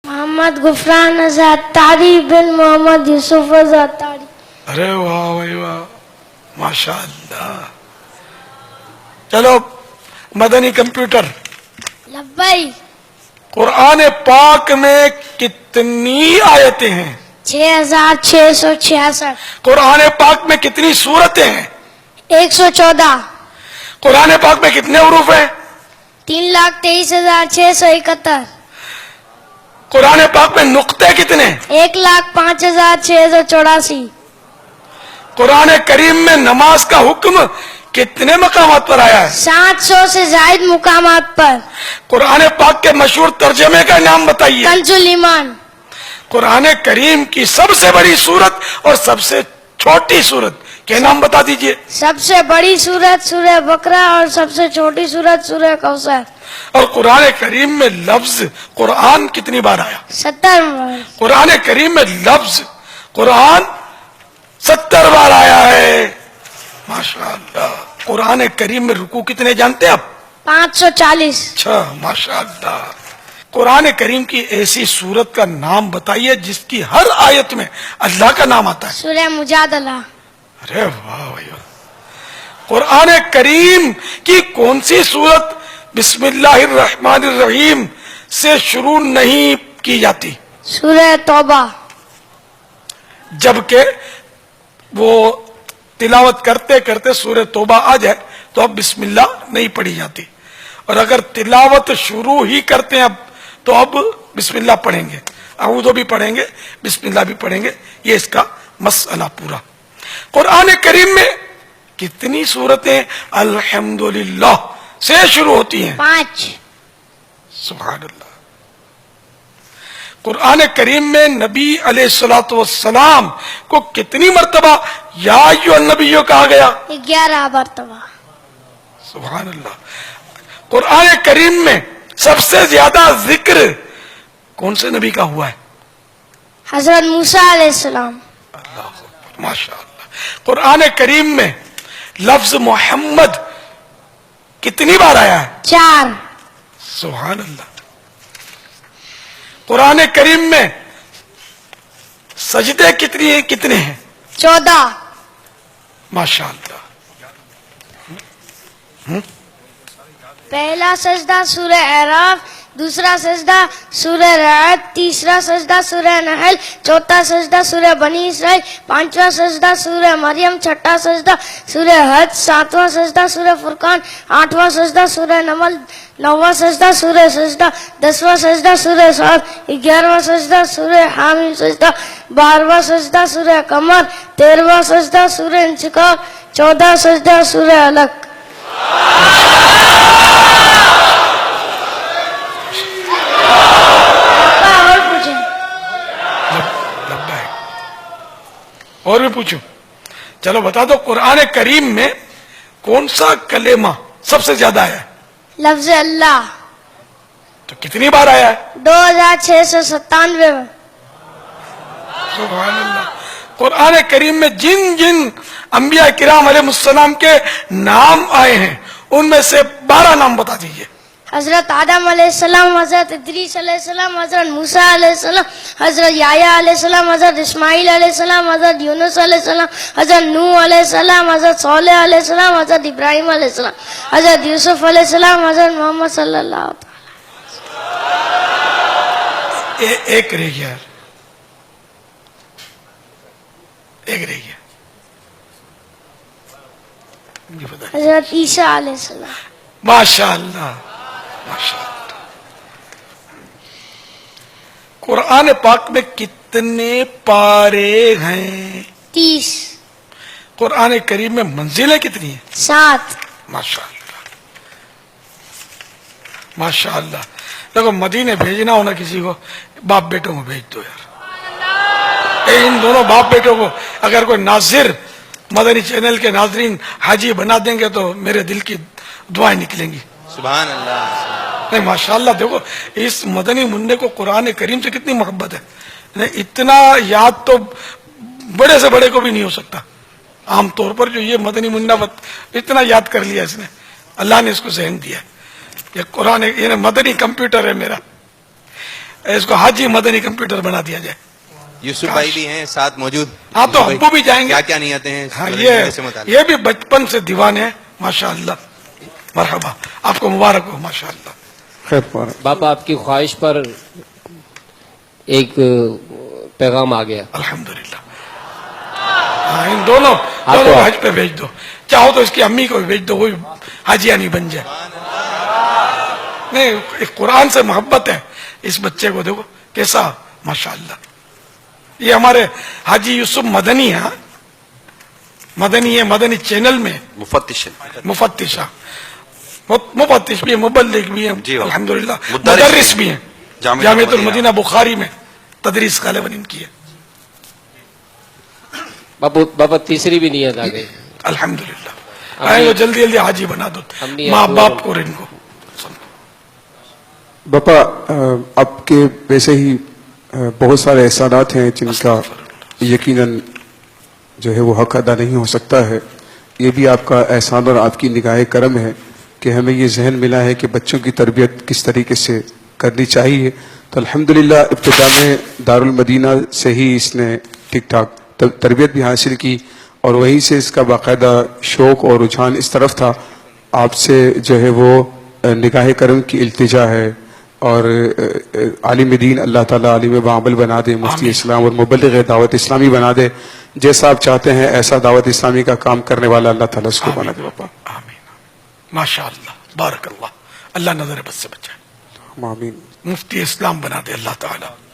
محمد غفران اتاری بن محمد یوسف اتاری. ارے واہ بھائی واہ، ماشاء اللہ. چلو مدنی کمپیوٹر، لبئی. قرآن پاک میں کتنی آیتیں ہیں؟ 6666. قرآن پاک میں کتنی سورتیں ہیں؟ 114. قرآن پاک میں کتنے حروف ہیں؟ 3,23,671. قرآن پاک میں نقطے کتنے؟ 1,05,684. قرآن کریم میں نماز کا حکم کتنے مقامات پر آیا ہے؟ 700 سے زائد مقامات پر. قرآن پاک کے مشہور ترجمے کا نام بتائیے. کنز الایمان. قرآن کریم کی سب سے بڑی سورت اور سب سے چھوٹی سورت کے نام بتا دیجئے. سب سے بڑی سورت سورہ بقرہ اور سب سے چھوٹی سورت سورہ کوثر. اور قرآن کریم میں لفظ قرآن کتنی بار آیا؟ 70 بار. قرآن کریم میں لفظ قرآن 70 بار آیا ہے. ماشاءاللہ. قرآن کریم میں رکوع کتنے جانتے ہیں آپ؟ 540. اچھا ماشاءاللہ. قرآن کریم کی ایسی سورت کا نام بتائیے جس کی ہر آیت میں اللہ کا نام آتا ہے. سورہ مجادلہ. ارے واہ بھائی واہ. قرآن کریم کی کون سی سورت بسم اللہ الرحمن الرحیم سے شروع نہیں کی جاتی؟ سورہ توبہ. جبکہ وہ تلاوت کرتے کرتے سورہ توبہ آ جائے تو اب بسم اللہ نہیں پڑھی جاتی، اور اگر تلاوت شروع ہی کرتے ہیں اب تو اب بسم اللہ پڑھیں گے، اعوذ بھی پڑھیں گے، بسم اللہ بھی پڑھیں گے. یہ اس کا مسئلہ پورا. قرآن کریم میں کتنی سورتیں الحمدللہ سے شروع ہوتی ہیں؟ 5. سبحان اللہ. قرآن کریم میں نبی علیہ الصلوۃ والسلام کو کتنی مرتبہ یا ایھا النبیو کہا گیا؟ 11 مرتبہ. سبحان اللہ. قرآن کریم میں سب سے زیادہ ذکر کون سے نبی کا ہوا ہے؟ حضرت موسیٰ علیہ السلام. اللہ اکبر، ماشاء اللہ. قرآن کریم میں لفظ محمد کتنی بار آیا ہے؟ 4. سبحان اللہ. قرآن کریم میں سجدے کتنے ہیں؟ 14. ماشاء اللہ. پہلا سجدہ سورہ اعراف، دوسرا سجدہ سورہ رعد، تیسرا سجدہ سورہ نحل، چوتھا سجدہ سورہ بنی اسرائیل، پانچواں سجدہ سورہ مریم، چھٹا سجدہ سورہ حج، ساتواں سجدہ سورہ فرقان، آٹھواں سجدہ سورہ نمل، نواں سجدہ سورہ سجدہ، 10واں سجدہ سورہ صاد، 11واں سجدہ سورہ حامیم سجدہ، 12واں سجدہ سورہ قمر، 13واں سجدہ سورہ انشقاق، 14واں سجدہ سورہ علق. اور بھی پوچھوں؟ چلو بتا دو قرآن کریم میں کون سا کلمہ سب سے زیادہ آیا ہے؟ لفظ اللہ. تو کتنی بار آیا ہے؟ 2697. سبحان اللہ. قرآن کریم میں جن جن انبیاء کرام علیہ السلام کے نام آئے ہیں ان میں سے 12 نام بتا دیجئے. حضرت آدم علیہ السلام، حضرت ادریس علیہ السلام، حضرت موسیٰ علیہ السلام، حضرت یحییٰ علیہ السلام، حضرت اسماعیل علیہ السلام، حضرت یونس علیہ السلام، حضرت نوح علیہ السلام، حضرت صالح علیہ السلام، حضرت ابراہیم علیہ السلام، حضرت یوسف علیہ السلام، حضرت محمد صلی اللہ علیہ وسلم. ایک رہ گیا، ایک رہ گیا. حضرت عیسیٰ علیہ السلام. ماشاء اللہ ماشاء اللہ. قرآن پاک میں کتنے پارے ہیں؟ 30. قرآن کریم میں منزلیں کتنی ہیں؟ 7. ماشاء اللہ ماشاء اللہ. دیکھو مدینے بھیجنا ہونا کسی کو، باپ بیٹوں کو بھیج دو یار. ان دونوں باپ بیٹوں کو اگر کوئی ناظر مدنی چینل کے ناظرین حاجی بنا دیں گے تو میرے دل کی دعائیں نکلیں گی. سبحان اللہ. نہیں ماشاءاللہ. دیکھو اس مدنی منڈے کو قرآن کریم سے کتنی محبت ہے. نہیں اتنا یاد تو بڑے سے بڑے کو بھی نہیں ہو سکتا. عام طور پر جو یہ مدنی منڈا اتنا یاد کر لیا اس نے، اللہ نے اس کو ذہن دیا. یہ قرآن یہ مدنی کمپیوٹر ہے میرا. اس کو حاجی مدنی کمپیوٹر بنا دیا جائے. یوسف بھائی بھی ہیں ساتھ موجود. ہاں تو یوسف بھائی، ابو بھی جائیں گے. کیا کیا نیتیں ہیں ہاں سورہ نحل سے متعلق؟ یہ بھی بچپن سے دیوانے ہیں ماشاء اللہ. مرحبا، آپ کو مبارک ہو ماشاء اللہ. خیر پارا. باپا آپ کی خواہش پر ایک پیغام آ گیا. الحمدللہ. ہاں ان دونوں آپ کو کو- حج پہ بھیج دو. چاہو تو اس کی امی کو بھی بھیج دو، وہ بھی حاجیانی بن جائے. نہیں، ایک قرآن سے محبت ہے اس بچے کو. دیکھو کیسا ماشاء اللہ. یہ ہمارے حاجی یوسف مدنی ہیں. مدنی ہے، مدنی چینل میں مفتش مفتشہ، مفتش بھی ہیں، مبلغ بھی ہیں، جی ہاں. الحمدللہ مدرس مدرس بھی ہیں. جامعۃ جامعۃ المدینہ المدینہ بخاری میں تدریس غالباً ان کی ہے. باپا تیسری بھی نیت آ گئی. الحمدللہ. آئے وہ جلدی جلدی حاجی بنا دو ہم بھی ماں آپ کو- باپ کو اور ان کو. باپا آپ کے ویسے ہی بہت سارے احسانات ہیں جن کا یقیناً جو ہے وہ حق ادا نہیں ہو سکتا ہے. یہ بھی آپ کا احسان اور آپ کی نگاہ کرم ہے کہ ہمیں یہ ذہن ملا ہے کہ بچوں کی تربیت کس طریقے سے کرنی چاہیے. تو الحمدللہ ابتدا میں دارالمدینہ سے ہی اس نے ٹھیک ٹھاک تربیت بھی حاصل کی اور وہیں سے اس کا باقاعدہ شوق اور رجحان اس طرف تھا. آپ سے جو ہے وہ نگاہ کرم کی التجا ہے اور عالم دین اللہ تعالیٰ عالم بعمل بنا دے، مفتی اسلام اور مبلغ دعوت اسلامی بنا دے. جیسا آپ چاہتے ہیں ایسا دعوت اسلامی کا کام کرنے والا اللہ تعالیٰ اس کو بنا دے. باپا آمین. ماشاء اللہ، بارک اللہ. اللہ نظر بد سے بچائے. آمین. مفتی اسلام بنا دے اللہ تعالی.